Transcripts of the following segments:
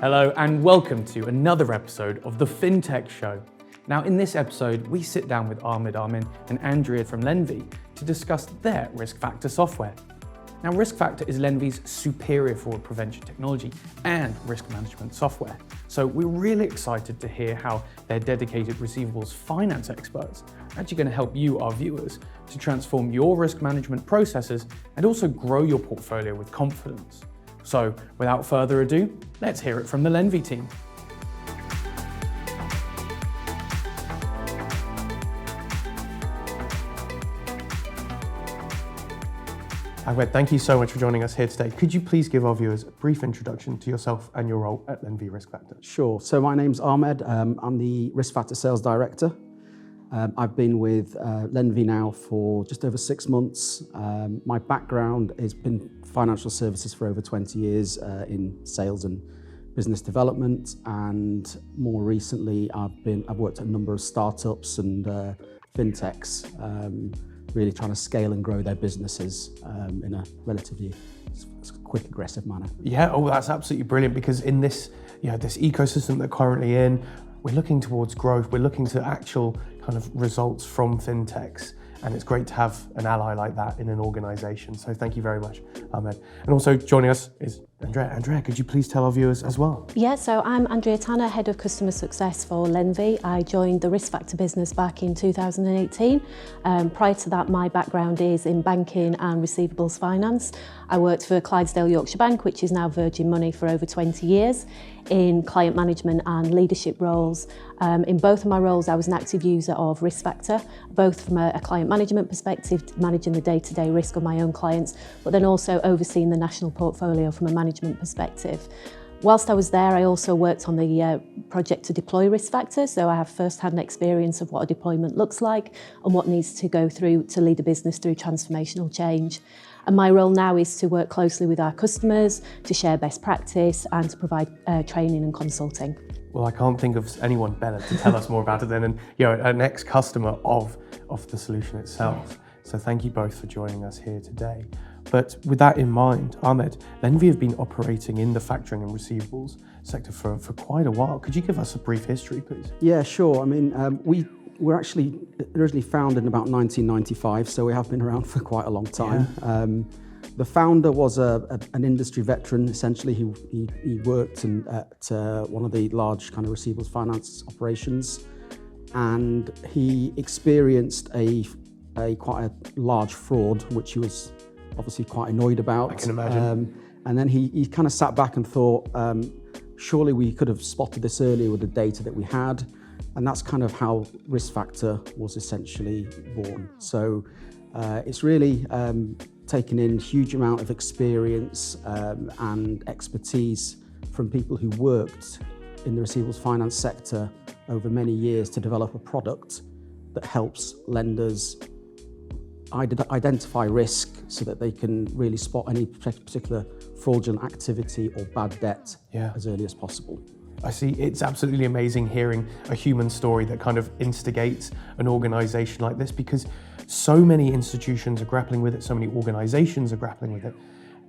Hello and welcome to another episode of the FinTech Show. Now in this episode, we sit down with Ahmed Amin and Andrea from Lenvi to discuss their Riskfactor software. Now Riskfactor is Lenvi's superior fraud prevention technology and risk management software. So we're really excited to hear how their dedicated receivables finance experts are actually going to help you, our viewers, to transform your risk management processes and also grow your portfolio with confidence. So without further ado, let's hear it from the Lenvi team. Ahmed, thank you so much for joining us here today. Could you please give our viewers a brief introduction to yourself and your role at Lenvi Riskfactor? Sure. So my name's Ahmed. I'm the Riskfactor Sales Director. I've been with Lenvi now for just over 6 months. My background has been financial services for over 20 years in sales and business development, and more recently I've worked at a number of startups and fintechs, really trying to scale and grow their businesses in a relatively quick, aggressive manner. Yeah, oh, that's absolutely brilliant, because in this, this ecosystem that we're currently in, we're looking towards growth, we're looking to actual kind of results from fintechs, and it's great to have an ally like that in an organization. So thank you very much, Ahmed. And also joining us is Andrea. Andrea, could you please tell our viewers as well? Yeah, so I'm Andrea Tanner, Head of Customer Success for Lenvi. I joined the Riskfactor business back in 2018. Prior to that, my background is in banking and receivables finance. I worked for Clydesdale Yorkshire Bank, which is now Virgin Money, for over 20 years, in client management and leadership roles. In both of my roles, I was an active user of Riskfactor, both from a client management perspective, managing the day-to-day risk of my own clients, but then also overseeing the national portfolio from a management perspective. Whilst I was there, I also worked on the project to deploy Riskfactor, so I have first-hand experience of what a deployment looks like and what needs to go through to lead a business through transformational change. And my role now is to work closely with our customers, to share best practice and to provide training and consulting. Well, I can't think of anyone better to tell us more about it than an ex-customer of the solution itself. So thank you both for joining us here today. But with that in mind, Ahmed, Lenvi have been operating in the factoring and receivables sector for quite a while. Could you give us a brief history, please? Yeah, sure. I mean, we were actually originally founded in about 1995, so we have been around for quite a long time. Yeah. The founder was an industry veteran. Essentially, he worked at one of the large kind of receivables finance operations, and he experienced quite a large fraud, which he was obviously quite annoyed about. I can imagine. And then he kind of sat back and thought, surely we could have spotted this earlier with the data that we had. And that's kind of how Riskfactor was essentially born. So it's really taken in a huge amount of experience and expertise from people who worked in the receivables finance sector over many years to develop a product that helps lenders identify risk so that they can really spot any particular fraudulent activity or bad debt as early as possible. I see. It's absolutely amazing hearing a human story that kind of instigates an organization like this, because so many institutions are grappling with it, so many organizations are grappling with it,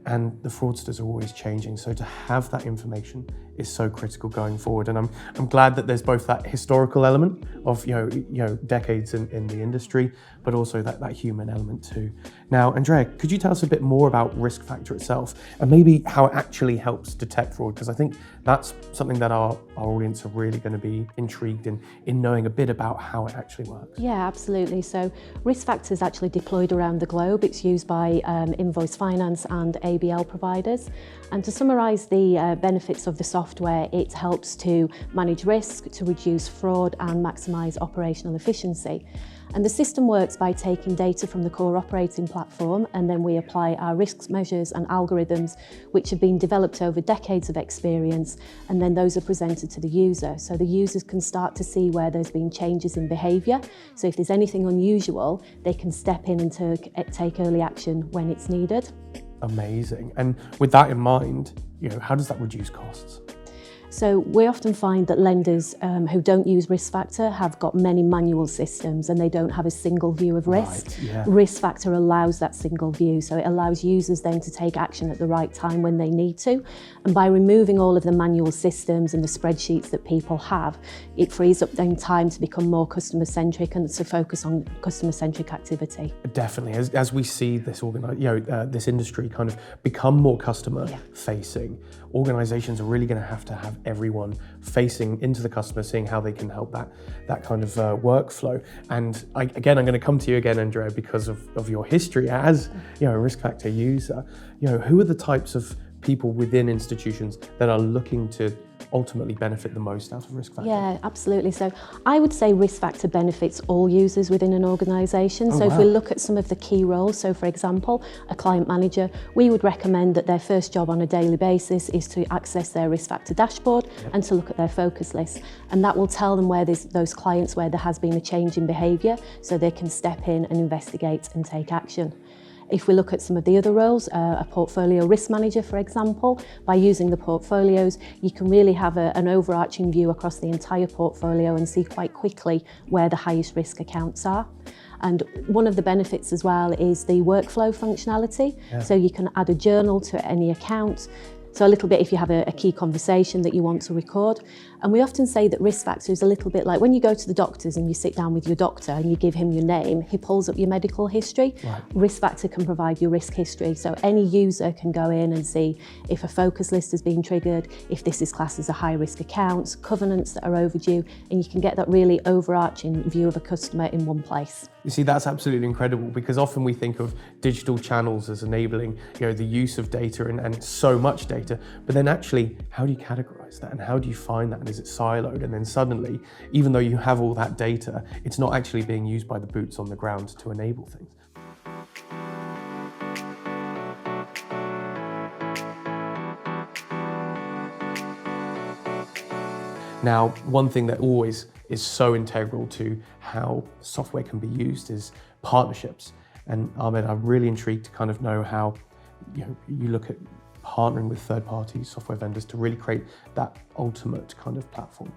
and the fraudsters are always changing. So to have that information is so critical going forward. And I'm glad that there's both that historical element of decades in the industry, but also that human element too. Now, Andrea, could you tell us a bit more about Riskfactor itself and maybe how it actually helps detect fraud? Because I think that's something that our audience are really going to be intrigued in knowing a bit about how it actually works. Yeah, absolutely. So Riskfactor is actually deployed around the globe. It's used by invoice finance and ABL providers. And to summarise the benefits of the software, it helps to manage risk, to reduce fraud and maximise operational efficiency. And the system works by taking data from the core operating platform, and then we apply our risk measures and algorithms which have been developed over decades of experience, and then those are presented to the user. So the users can start to see where there's been changes in behaviour. So if there's anything unusual, they can step in and take early action when it's needed. Amazing. And with that in mind, how does that reduce costs? So we often find that lenders who don't use Riskfactor have got many manual systems and they don't have a single view of risk. Right, yeah. Riskfactor allows that single view, so it allows users then to take action at the right time when they need to. And by removing all of the manual systems and the spreadsheets that people have, it frees up then time to become more customer-centric and to focus on customer-centric activity. Definitely, as we see this this industry kind of become more customer-facing, organisations are really going to have everyone facing into the customer, seeing how they can help that kind of workflow. And I'm going to come to you again, Andrea, because of your history as a Riskfactor user. Who are the types of people within institutions that are looking to ultimately benefit the most out of Riskfactor? Yeah, absolutely. So I would say Riskfactor benefits all users within an organisation. Oh, so wow. if we look at some of the key roles, so for example, a client manager, we would recommend that their first job on a daily basis is to access their Riskfactor dashboard and to look at their focus list. And that will tell them where there's those clients where there has been a change in behaviour, so they can step in and investigate and take action. If we look at some of the other roles, a portfolio risk manager, for example, by using the portfolios, you can really have an overarching view across the entire portfolio and see quite quickly where the highest risk accounts are. And one of the benefits as well is the workflow functionality. Yeah. So you can add a journal to any account. So a little bit if you have a key conversation that you want to record. And we often say that Riskfactor is a little bit like when you go to the doctors and you sit down with your doctor and you give him your name, he pulls up your medical history. Right. Riskfactor can provide your risk history. So any user can go in and see if a focus list has been triggered, if this is classed as a high risk account, covenants that are overdue, and you can get that really overarching view of a customer in one place. You see, that's absolutely incredible, because often we think of digital channels as enabling, the use of data and so much data, but then actually, how do you categorize that and how do you find that? And is it siloed? And then suddenly, even though you have all that data, it's not actually being used by the boots on the ground to enable things. Now, one thing that always is so integral to how software can be used is partnerships. And Ahmed, I'm really intrigued to kind of know how you look at partnering with third-party software vendors to really create that ultimate kind of platform.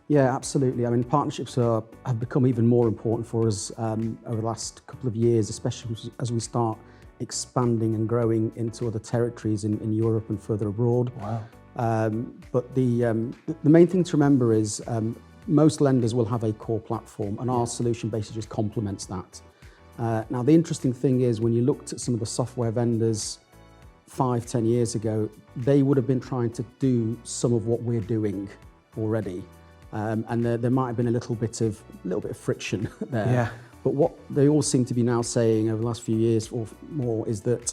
Yeah, absolutely. I mean, partnerships have become even more important for us over the last couple of years, especially as we start expanding and growing into other territories in Europe and further abroad. Wow. But the main thing to remember is most lenders will have a core platform, and our solution basically just complements that. Now, the interesting thing is when you looked at some of the software vendors 5-10 years ago, they would have been trying to do some of what we're doing already. And there might have been a little bit of friction there. Yeah. But what they all seem to be now saying over the last few years or more is that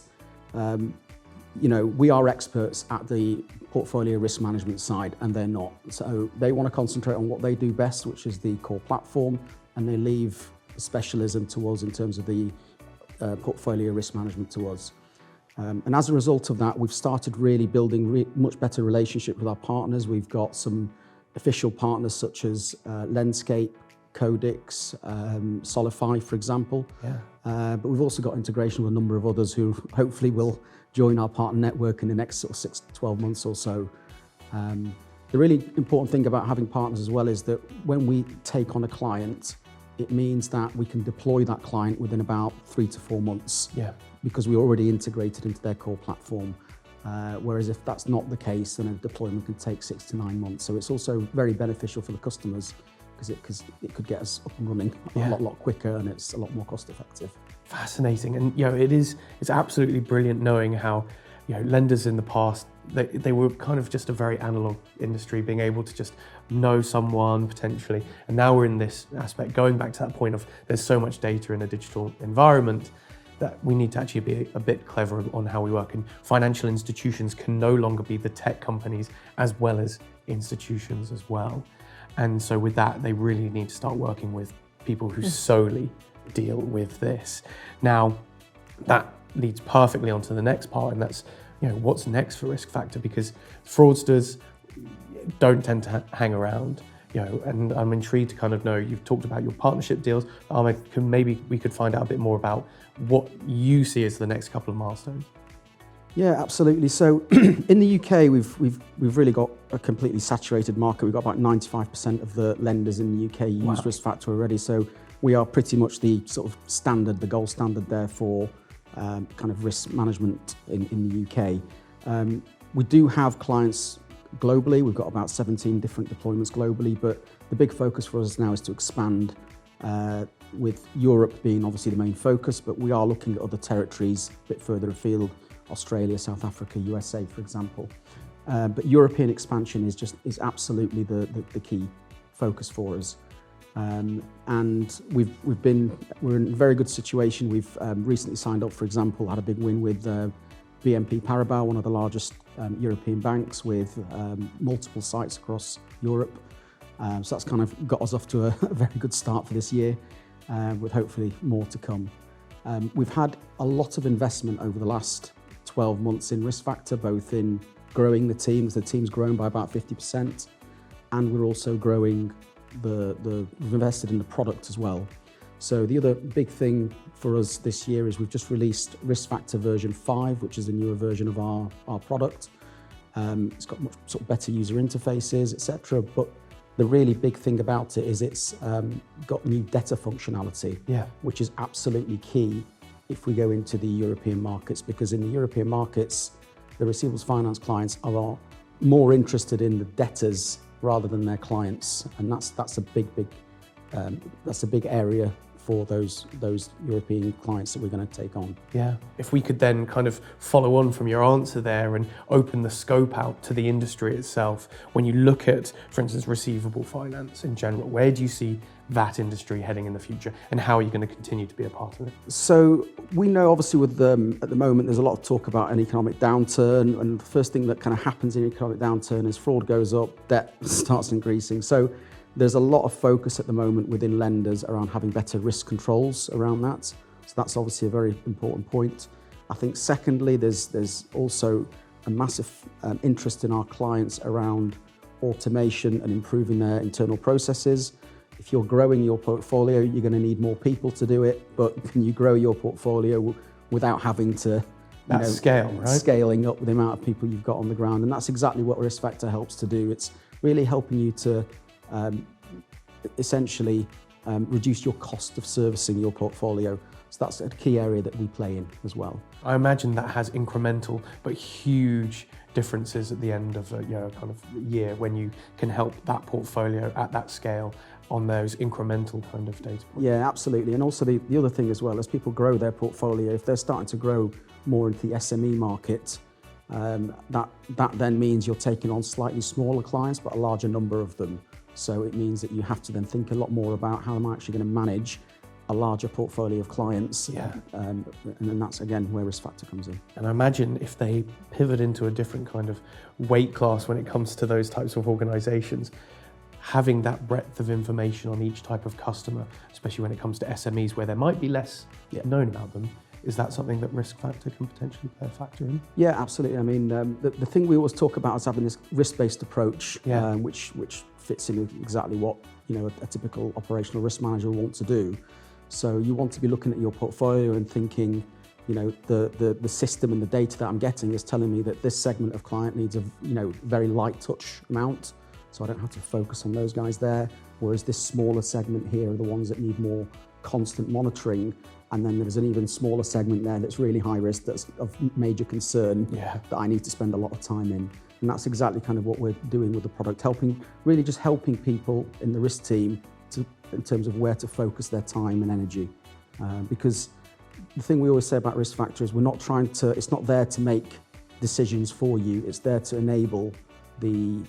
we are experts at the portfolio risk management side, and they're not. So they want to concentrate on what they do best, which is the core platform, and they leave the specialism to us in terms of the portfolio risk management to us. And as a result of that, we've started really building much better relationship with our partners. We've got some official partners such as Landscape, Codix, Solify, for example. Yeah. But we've also got integration with a number of others who hopefully will join our partner network in the next sort of 6 to 12 months or so. The really important thing about having partners as well is that when we take on a client, it means that we can deploy that client within about 3 to 4 months. Yeah. Because we're already integrated into their core platform. Whereas if that's not the case, then a deployment can take 6 to 9 months. So it's also very beneficial for the customers because it could get us up and running a lot quicker, and it's a lot more cost effective. Fascinating. And it's absolutely brilliant knowing how lenders in the past, they were kind of just a very analog industry, being able to just know someone potentially, and now we're in this aspect, going back to that point of there's so much data in a digital environment that we need to actually be a bit clever on how we work, and financial institutions can no longer be the tech companies as well as institutions as well. And so with that, they really need to start working with people who solely deal with this. Now, that leads perfectly onto the next part, and that's what's next for Riskfactor, because fraudsters don't tend to hang around. And I'm intrigued to kind of know, you've talked about your partnership deals. Maybe we could find out a bit more about what you see as the next couple of milestones. Yeah, absolutely. So in the UK, we've really got a completely saturated market. We've got about 95% of the lenders in the UK use Riskfactor already. So we are pretty much the sort of standard, the gold standard there for kind of risk management in the UK. We do have clients globally. We've got about 17 different deployments globally, but the big focus for us now is to expand, with Europe being obviously the main focus, but we are looking at other territories a bit further afield, Australia, South Africa, USA, for example. But European expansion is absolutely the key focus for us. And we're in a very good situation. We've recently signed up, for example, had a big win with BNP Paribas, one of the largest European banks, with multiple sites across Europe. So that's kind of got us off to a very good start for this year, with hopefully more to come. We've had a lot of investment over the last 12 months in Riskfactor, both in growing the teams. The team's grown by about 50%, and we're also growing we've invested in the product as well. So the other big thing for us this year is we've just released Riskfactor version 5, which is a newer version of our product. It's got much sort of better user interfaces, etc. But the really big thing about it is it's got new debtor functionality, which is absolutely key if we go into the European markets, because in the European markets, the receivables finance clients are more interested in the debtors rather than their clients, and that's a big area for those European clients that we're going to take on. Yeah. If we could then kind of follow on from your answer there and open the scope out to the industry itself, when you look at, for instance, receivable finance in general, where do you see that industry heading in the future, and how are you going to continue to be a part of it? So we know obviously at the moment there's a lot of talk about an economic downturn, and the first thing that kind of happens in an economic downturn is fraud goes up, debt starts increasing. So there's a lot of focus at the moment within lenders around having better risk controls around that. So that's obviously a very important point. I think secondly, there's also a massive interest in our clients around automation and improving their internal processes. If you're growing your portfolio, you're going to need more people to do it, but can you grow your portfolio without having to scale, right? Scaling up the amount of people you've got on the ground. And that's exactly what Riskfactor helps to do. It's really helping you to essentially reduce your cost of servicing your portfolio. So that's a key area that we play in as well. I imagine that has incremental but huge differences at the end of a kind of year when you can help that portfolio at that scale on those incremental kind of data points. Yeah, absolutely. And also the other thing as well, as people grow their portfolio, if they're starting to grow more into the SME market, that then means you're taking on slightly smaller clients but a larger number of them. So it means that you have to then think a lot more about how am I actually going to manage a larger portfolio of clients. And then that's again where Riskfactor comes in. And I imagine if they pivot into a different kind of weight class when it comes to those types of organisations, having that breadth of information on each type of customer, especially when it comes to SMEs where there might be less known about them, is that something that Riskfactor can potentially play a factor in? Yeah, absolutely. I mean, the thing we always talk about is having this risk-based approach, which fits in exactly what a typical operational risk manager will want to do. So you want to be looking at your portfolio and thinking, the system and the data that I'm getting is telling me that this segment of client needs a very light touch amount, so I don't have to focus on those guys there. Whereas this smaller segment here are the ones that need more constant monitoring. And then there's an even smaller segment there that's really high risk, that's of major concern, that I need to spend a lot of time in. And that's exactly kind of what we're doing with the product, really just helping people in the risk team in terms of where to focus their time and energy. Because the thing we always say about Riskfactor is it's not there to make decisions for you, it's there to enable the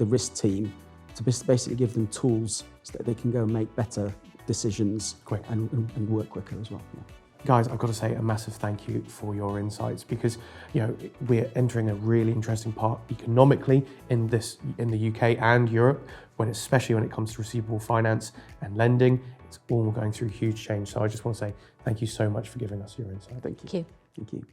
risk team to basically give them tools so that they can go and make better decisions and work quicker as well. Guys, I've got to say a massive thank you for your insights, because we're entering a really interesting part economically in the UK and Europe, especially when it comes to receivable finance and lending. It's all going through huge change. So I just want to say thank you so much for giving us your insight. Thank you. Thank you. Thank you.